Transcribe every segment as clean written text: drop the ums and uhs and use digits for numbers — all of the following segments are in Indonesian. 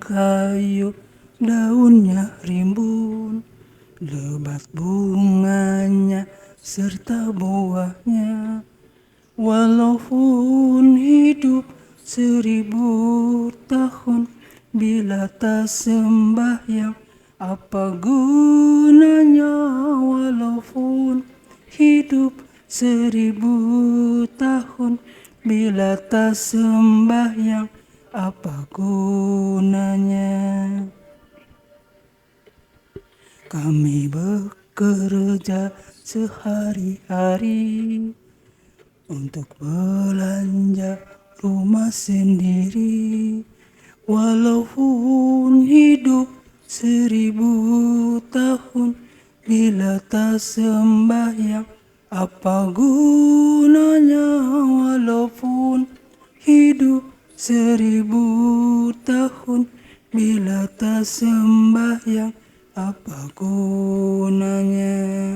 kayu, daunnya rimbun, lebat bunganya serta buahnya. Walaupun hidup 1000 tahun, bila tak sembahyang, apa gunanya? Walaupun hidup 1000 tahun, bila tak sembahyang, apa gunanya? Kami bekerja sehari-hari untuk belanja rumah sendiri. Walaupun hidup 1000 tahun, bila tak sembahyang, apa gunanya? Walaupun hidup 1000 tahun, bila tak sembahyang, apa gunanya?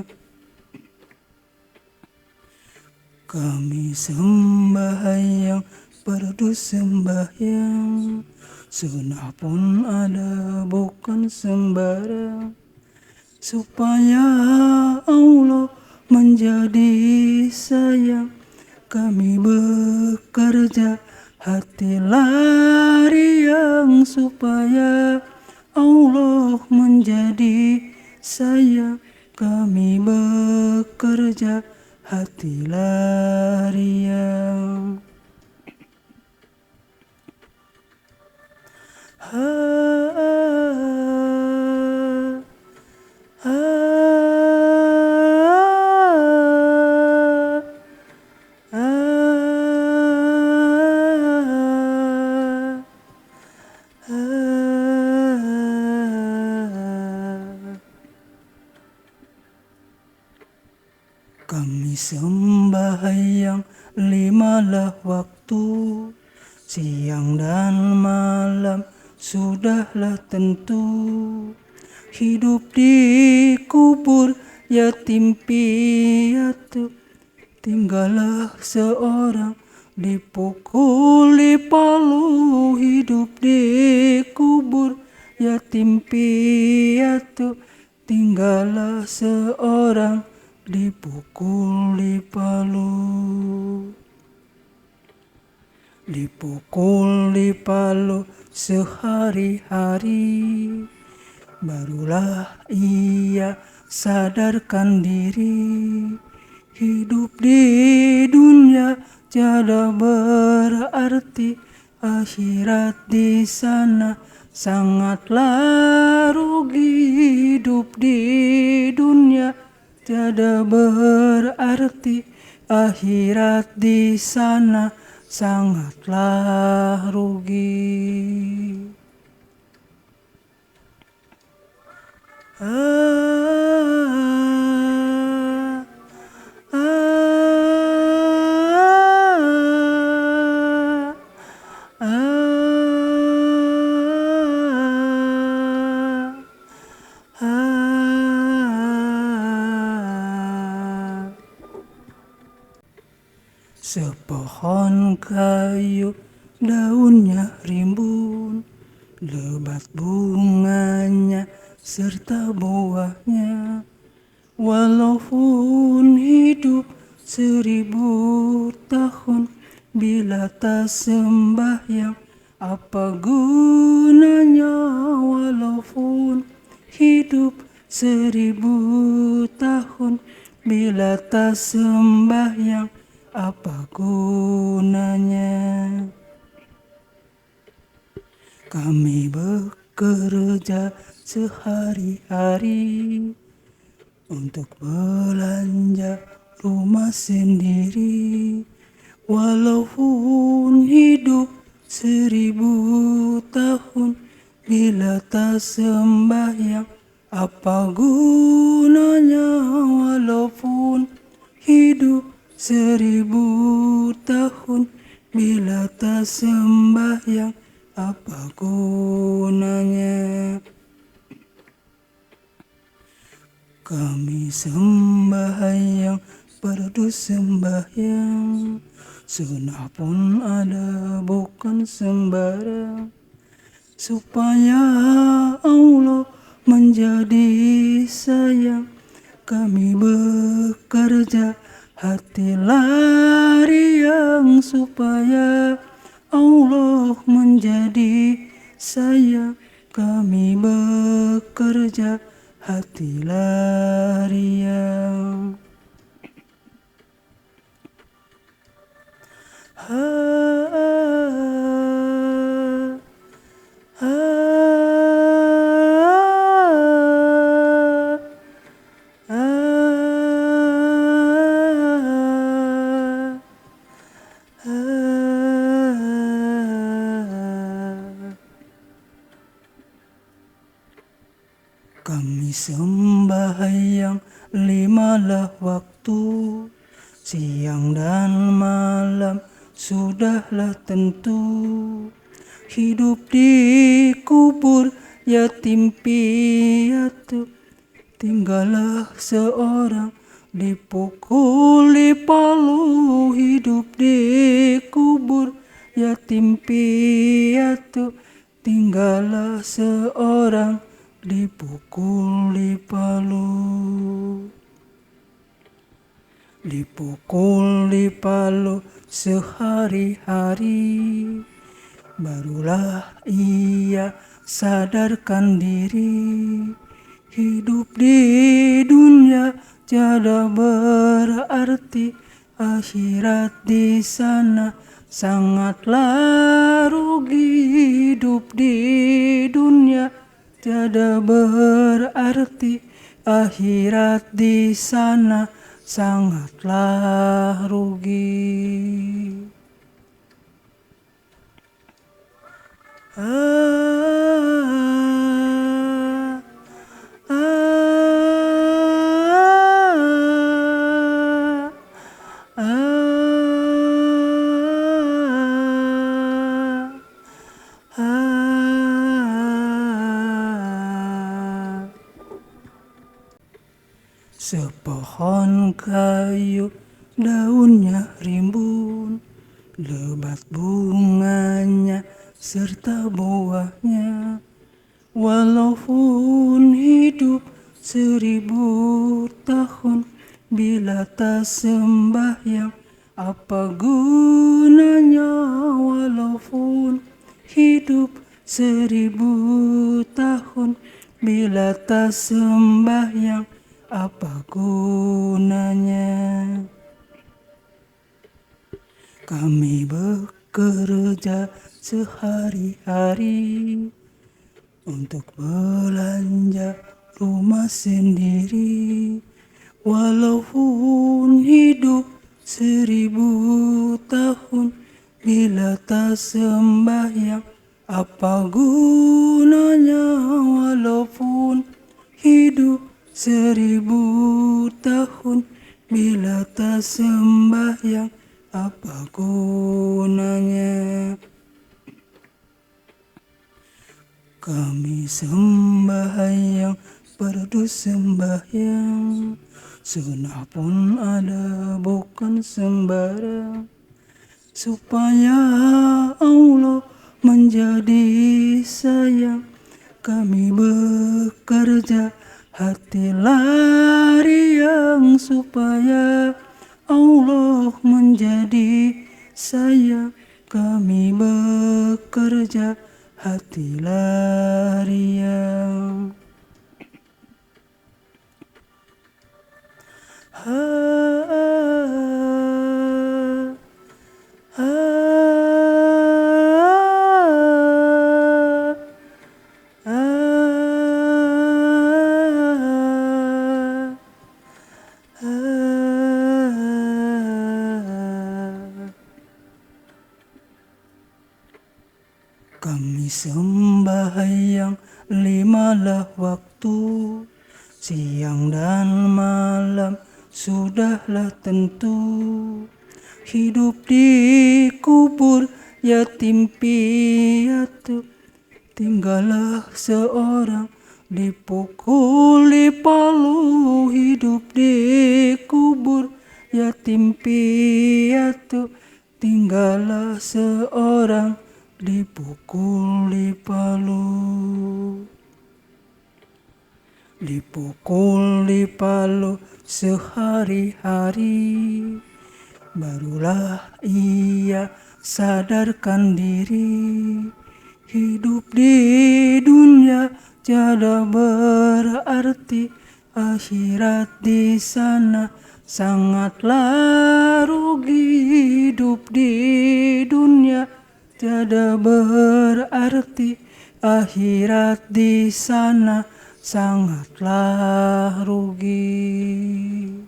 Kami sembahyang, fardu sembahyang, sunnah pun ada bukan sembarang, supaya Allah menjadi sayang. Kami bekerja hati lariang, supaya Allah menjadi sayang. Kami bekerja hati lariang. Kami sembahyang 5 waktu, siang dan malam sudahlah tentu. Hidup di kubur yatim piatu, tinggallah seorang dipukul di palu. Hidup di kubur yatim piatu, tinggallah seorang dipukul di palu. Dipukul di palu sehari-hari, barulah ia sadarkan diri. Hidup di dunia tiada berarti, akhirat di sana sangatlah rugi. Hidup di dunia tiada berarti, akhirat di sana sangatlah rugi. Sepohon kayu, daunnya rimbun, lebat bunganya serta buahnya. Walaupun hidup 1000 tahun, bila tak sembahyang, apa gunanya? Walaupun hidup 1000 tahun, bila tak sembahyang, apa gunanya? Kami bekerja sehari-hari untuk belanja rumah sendiri. Walaupun hidup 1000 tahun, bila tak sembahyang, apa gunanya? Walaupun hidup 1000 tahun, bila tak sembahyang, apa gunanya? Kami sembahyang, fardu sembahyang, sunnah pun ada bukan sembarang, supaya Allah menjadi sayang. Kami bekerja hati lariang supaya Allah menjadi sayang. Kami bekerja hati lariang. Kami sembahyang 5 waktu, siang dan malam sudahlah tentu. Hidup di kubur yatim piatu, tinggallah seorang dipukul di palu. Hidup di kubur yatim piatu, tinggallah seorang dipukul di palu. Dipukul di palu sehari-hari, barulah ia sadarkan diri. Hidup di dunia tiada berarti, akhirat di sana sangatlah rugi. Hidup di dunia tiada berarti, akhirat di sana sangatlah rugi. Sepohon kayu daunnya rimbun, lebat bunganya serta buahnya. Walaupun hidup 1000 tahun, bila tak sembahyang apa gunanya. Walaupun hidup 1000 tahun, bila tak sembahyang apa gunanya. Kami bekerja sehari-hari untuk belanja rumah sendiri. Walaupun hidup 1000 tahun, bila tak sembahyang apa gunanya. Walaupun hidup 1000 tahun, bila tak sembahyang apa gunanya. Kami sembahyang fardu sembahyang, sunnah pun ada bukan sembarang, supaya Allah menjadi sayang. Kami bekerja hati lariang supaya Allah menjadi sayang. Kami bekerja hati lariang. Kami sembahyang 5 waktu, siang dan malam sudahlah tentu. Hidup di kubur yatim piatu, tinggallah seorang dipukul di palu. Hidup di kubur yatim piatu, tinggallah seorang dipukul dipalu sehari-hari, barulah ia sadarkan diri. Hidup di dunia tiada berarti, akhirat di sana sangatlah rugi. Hidup di dunia tiada berarti, akhirat di sana sangatlah rugi.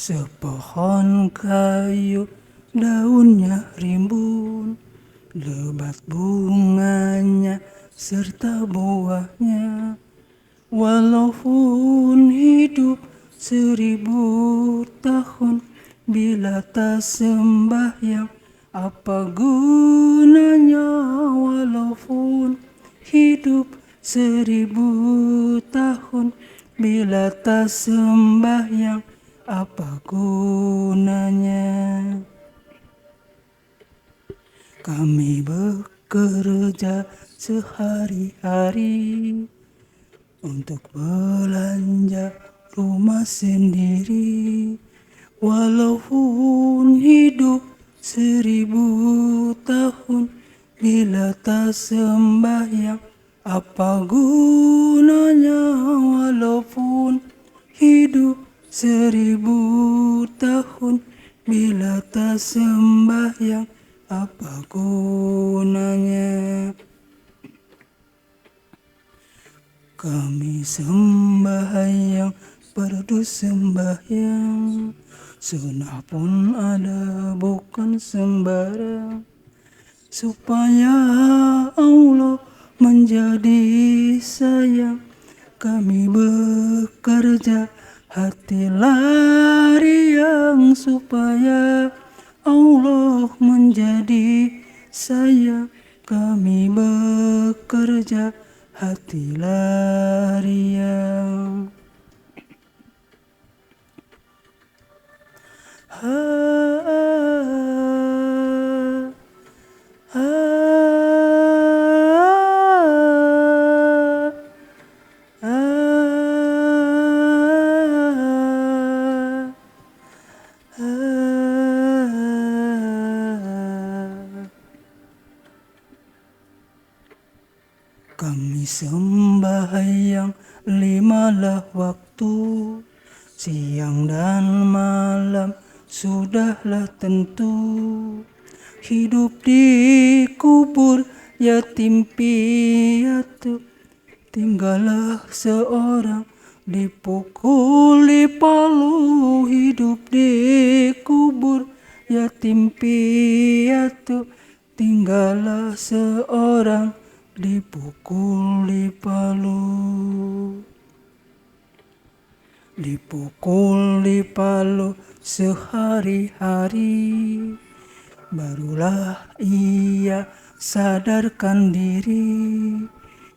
Sepohon kayu daunnya rimbun, lebat bunganya serta buahnya. Walaupun hidup 1000 tahun, bila tak sembahyang apa gunanya? Walaupun hidup 1000 tahun, bila tak sembahyang apa gunanya? Kami bekerja sehari-hari untuk belanja rumah sendiri. Walaupun hidup 1000 tahun, bila tak sembahyang apa gunanya? Walaupun hidup 1000 tahun, bila tak sembahyang apa gunanya? Kami sembahyang, fardu sembahyang, sunnah pun ada bukan sembarang, supaya Allah menjadi sayang. Kami bekerja hati riang, supaya Allah menjadi sayang. Kami bekerja hati riang. Kami sembahyang 5 waktu, siang dan malam sudahlah tentu. Hidup di kubur yatim piatu, tinggallah seorang dipukul dipalu. Hidup di kubur yatim piatu, tinggallah seorang dipukul dipalu sehari-hari, barulah ia sadarkan diri.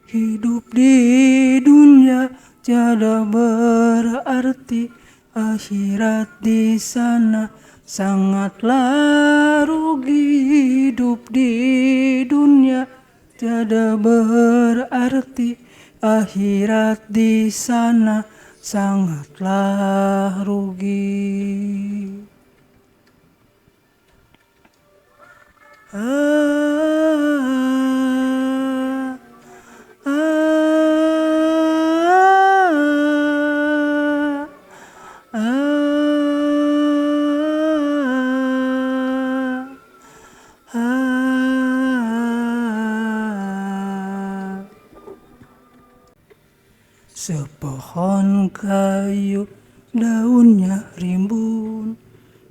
Hidup di dunia tiada berarti, akhirat di sana sangatlah rugi. Hidup di dunia tiada berarti, akhirat di sana sangatlah rugi. Sepohon kayu daunnya rimbun,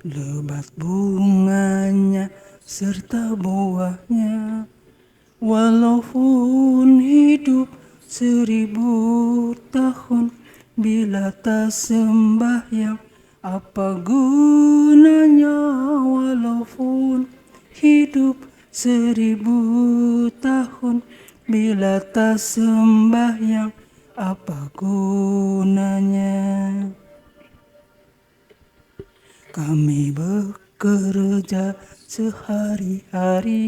lebat bunganya serta buahnya. Walaupun hidup 1000 tahun, bila tak sembahyang? Apa gunanya walaupun hidup 1000 tahun, bila tak sembahyang? Apa gunanya? Kami bekerja sehari-hari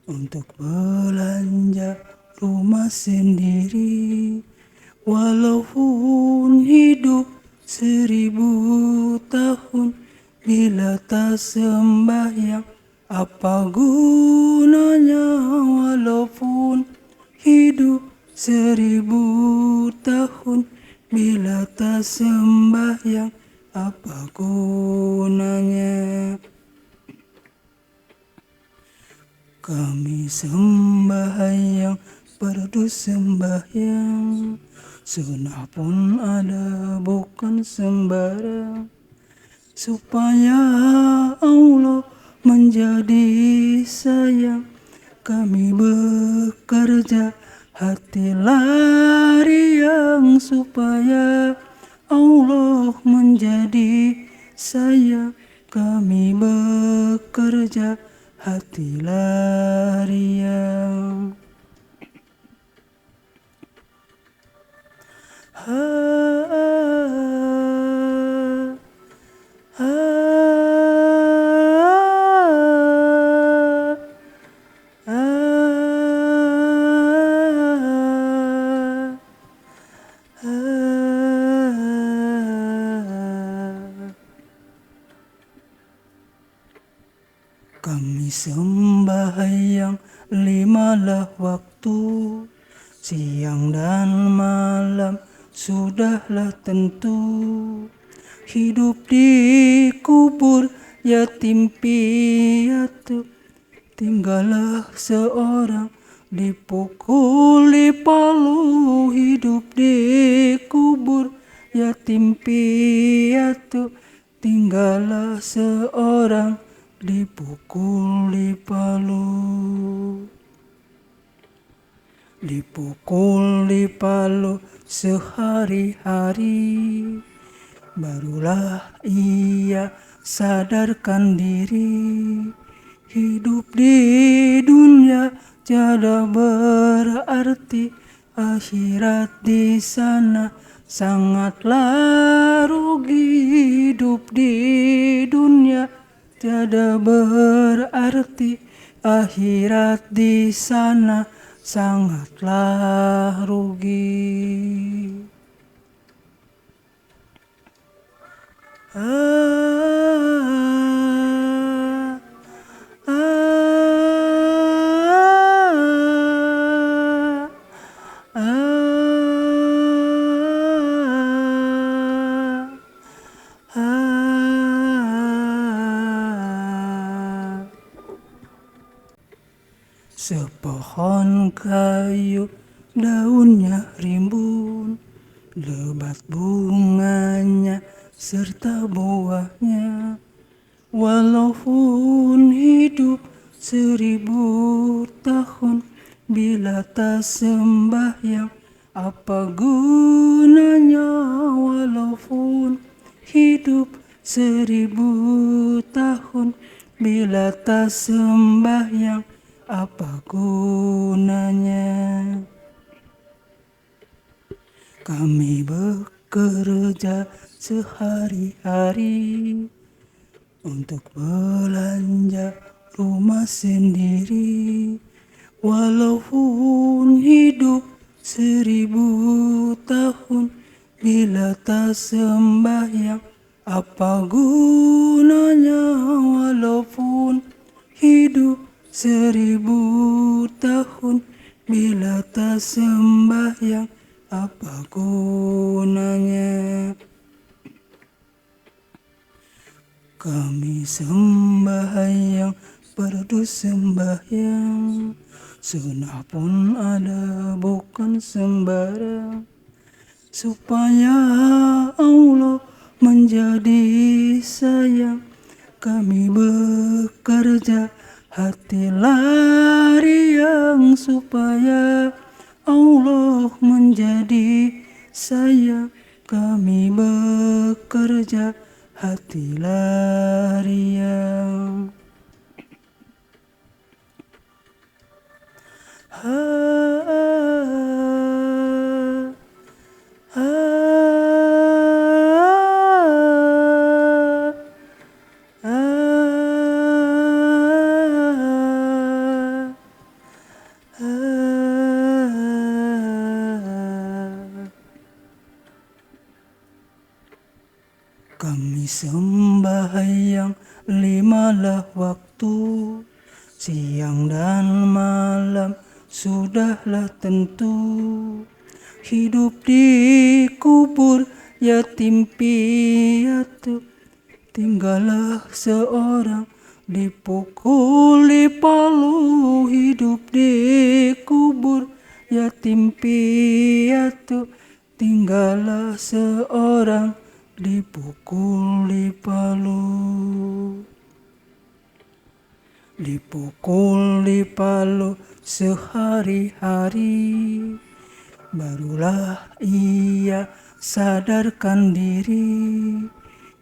untuk belanja rumah sendiri. Walaupun hidup 1000 tahun, bila tak sembahyang? Apa gunanya walaupun hidup 1000 tahun, bila tak sembahyang? Apa gunanya? Kami sembahyang, fardu sembahyang, sunnah pun ada bukan sembarang, supaya Allah menjadi sayang. Kami bekerja hati lariang, supaya Allah menjadi sayang. Kami bekerja hati lariang. Kami sembahyang 5 waktu, siang dan malam sudahlah tentu. Hidup di kubur yatim piatu, tinggallah seorang dipukul di palu. Hidup di kubur yatim piatu, tinggallah seorang dipukul di palu. Dipukul di palu sehari-hari, barulah ia sadarkan diri. Hidup di dunia tiada berarti, akhirat di sana sangatlah rugi. Hidup di dunia tiada berarti, akhirat di sana sangatlah rugi. Sepohon kayu daunnya rimbun, lebat bunganya serta buahnya. Walaupun hidup 1000 tahun, bila tak sembahyang? Apa gunanya walaupun hidup 1000 tahun, bila tak sembahyang? Apa gunanya? Kami bekerja sehari-hari untuk belanja rumah sendiri. Walaupun hidup 1000 tahun, bila tak sembahyang? Apa gunanya walaupun hidup 1000 tahun, bila tak sembahyang? Apa gunanya? Kami sembahyang, fardu sembahyang, sunnah pun ada bukan sembarang, supaya Allah menjadi sayang. Kami bekerja hati lariang, supaya Allah menjadi sayang, kami bekerja hati lariang. Kami sembahyang 5 waktu, siang dan malam sudahlah tentu. Hidup di kubur yatim piatu, tinggallah seorang dipukul di palu. Hidup di kubur yatim piatu, tinggallah seorang dipukul di palu. Dipukul di palu sehari-hari, barulah ia sadarkan diri.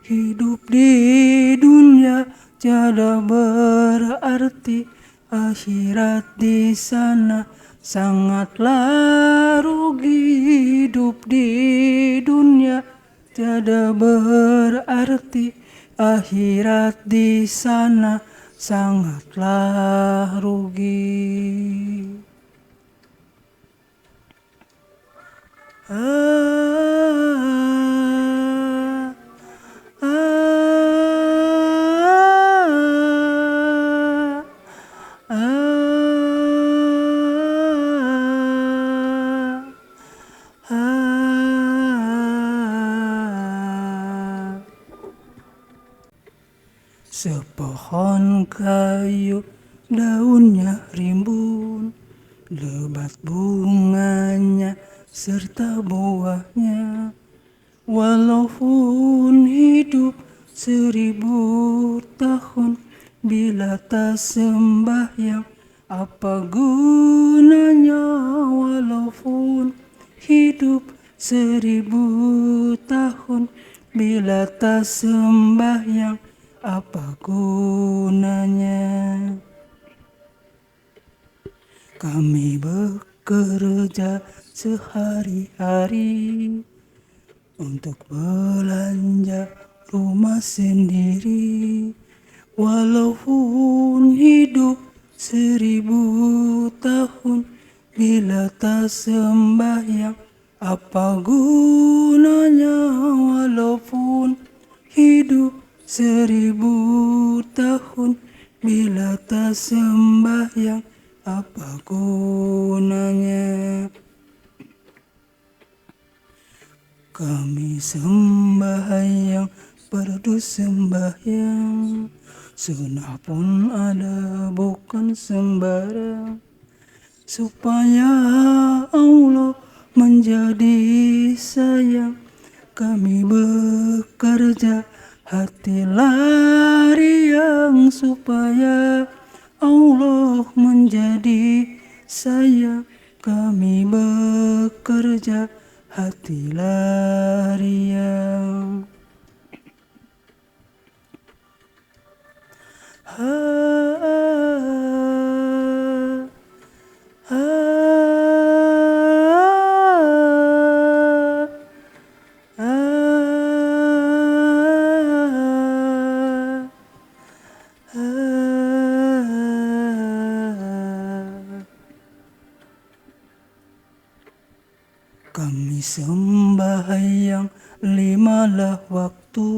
Hidup di dunia tiada berarti, akhirat di sana sangatlah rugi. Hidup di dunia tiada berarti, akhirat di sana sangatlah rugi. Sepohon kayu daunnya rimbun, lebat bunganya serta buahnya. Walaupun hidup 1000 tahun, bila tak sembahyang apa gunanya. Walaupun hidup 1000 tahun, bila tak sembahyang apa gunanya. Kami bekerja sehari-hari untuk belanja rumah sendiri. Walaupun hidup 1000 tahun, bila tak sembahyang apa gunanya. Walaupun hidup 1000 tahun, bila tak sembahyang apa gunanya. Kami sembahyang berdus sembahyang, sunnah pun ada bukan sembarang, supaya Allah menjadi sayang. Kami bekerja hati lariang, supaya Allah menjadi sayang. Kami bekerja hati lariang. Kami sembahyang 5 waktu,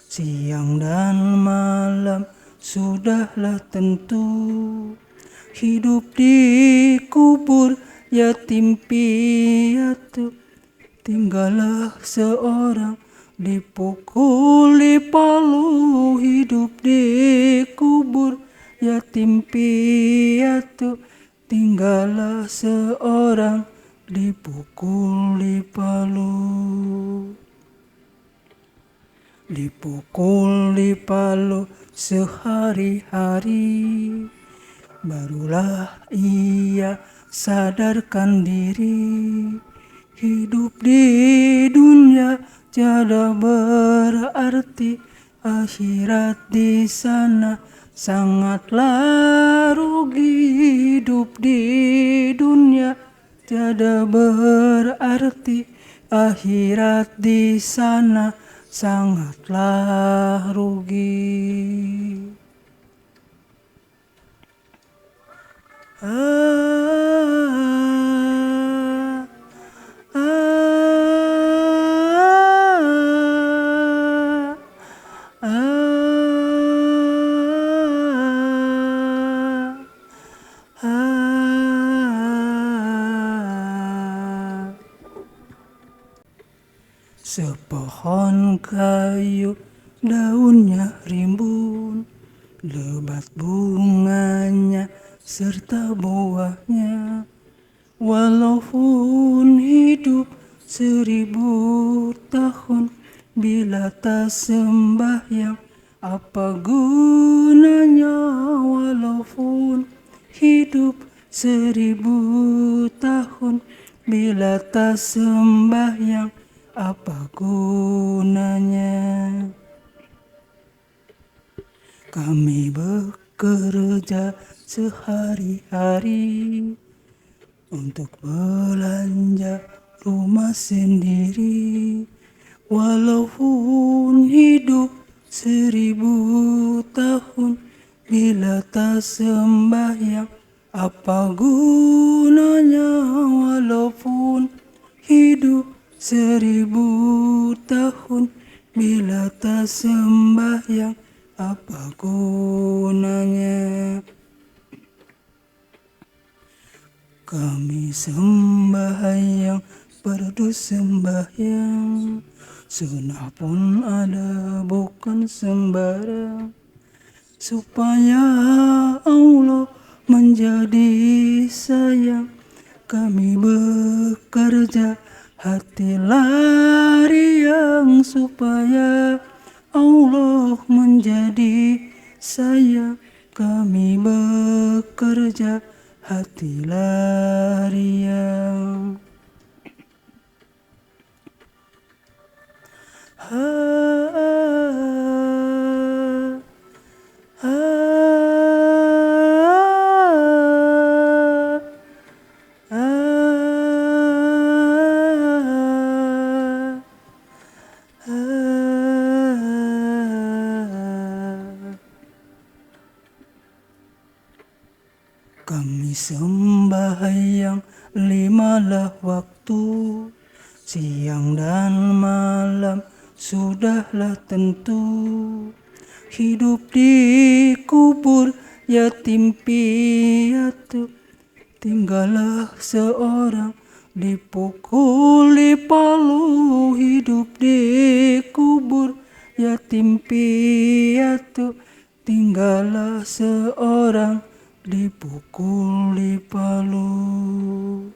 siang dan malam sudahlah tentu. Hidup di kubur yatim piatu, tinggallah seorang dipukul di palu. Hidup di kubur yatim piatu, tinggallah seorang dipukul di palu. Dipukul di palu sehari-hari, barulah ia sadarkan diri. Hidup di dunia tiada berarti, akhirat di sana sangatlah rugi. Hidup di dunia tiada berarti, akhirat di sana sangatlah rugi. Sepohon kayu daunnya rimbun, lebat bunganya serta buahnya. Walaupun hidup 1000 tahun, bila tak sembahyang apa gunanya? Walaupun hidup 1000 tahun, bila tak sembahyang apa gunanya? Kami bekerja sehari-hari untuk belanja rumah sendiri. Walaupun hidup 1000 tahun, bila tak sembahyang apa gunanya? Walaupun hidup 1000 tahun, bila tak sembahyang apa gunanya? Kami sembahyang, fardu sembahyang, sunnah pun ada bukan sembarang, supaya Allah menjadi sayang. Kami bekerja hati lariang, supaya Allah menjadi sayang. Kami bekerja hati lariang. Kami sembahyang 5 waktu, siang dan malam sudahlah tentu. Hidup di kubur yatim piatu, tinggallah seorang dipukuli palu. Hidup di kubur yatim piatu, tinggallah seorang dipukuli palu.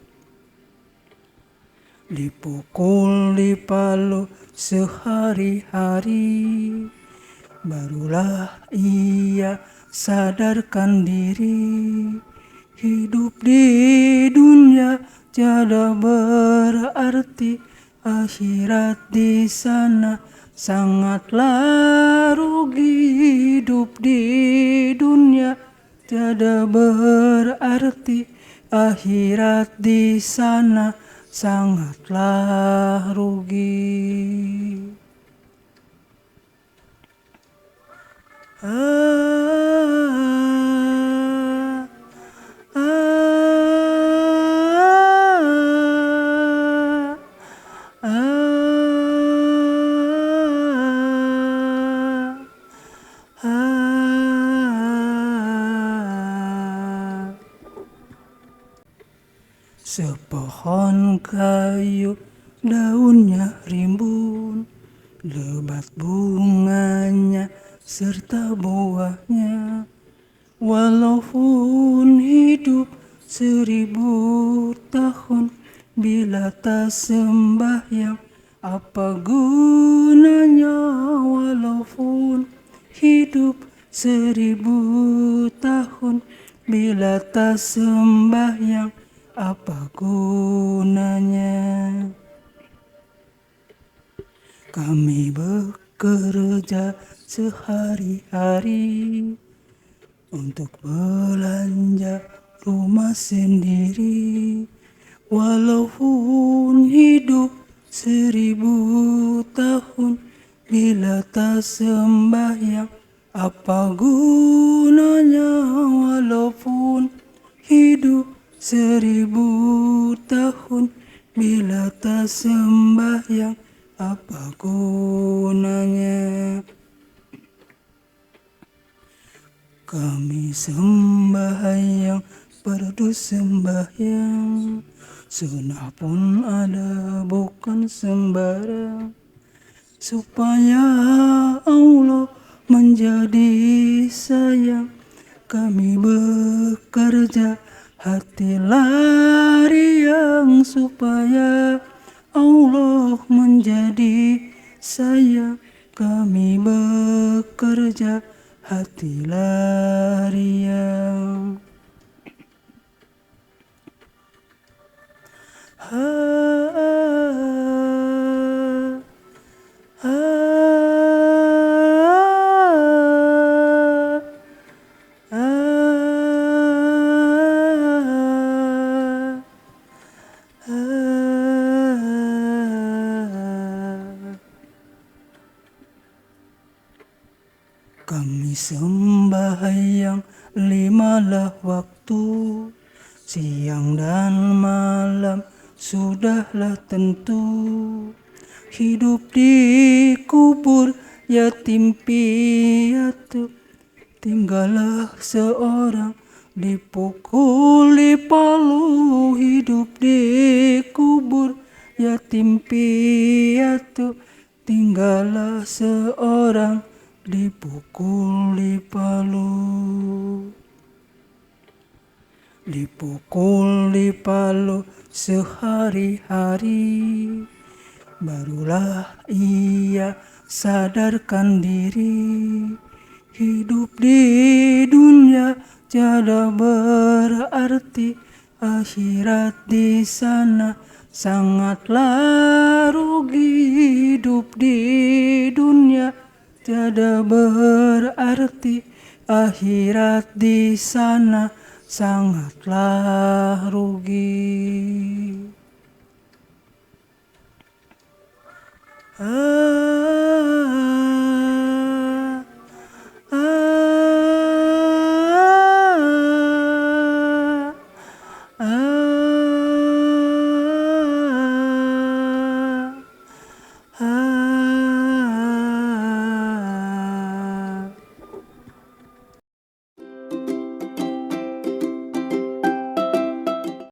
Dipukuli palu sehari-hari, barulah ia sadarkan diri. Hidup di dunia tiada berarti, akhirat di sana sangatlah rugi. Hidup di dunia tiada berarti, akhirat di sana sangatlah rugi. Sepohon kayu daunnya rimbun, lebat bunganya serta buahnya. Walaupun hidup 1000 tahun, bila tak sembahyang apa gunanya? Walaupun hidup 1000 tahun, bila tak sembahyang apa gunanya? Kami bekerja sehari-hari untuk belanja rumah sendiri. Walaupun hidup 1000 tahun, bila tak sembahyang, apa gunanya? Walaupun hidup 1000 tahun, bila tak sembahyang, apa gunanya? Kami sembahyang, fardu sembahyang, sunnah pun ada bukan sembarang, supaya Allah menjadi sayang. Kami bekerja hati lariang, supaya Allah menjadi sayang. Kami bekerja hati lariang. Kami sembahyang 5 waktu, siang dan malam sudahlah tentu. Hidup di kubur yatim piatu, tinggallah seorang dipukul di palu. Hidup di kubur yatim piatu, tinggallah seorang dipukul di palu. Dipukul di palu sehari-hari, barulah ia sadarkan diri. Hidup di dunia tiada berarti, akhirat di sana sangatlah rugi. Hidup di dunia tiada berarti, akhirat di sana sangatlah rugi.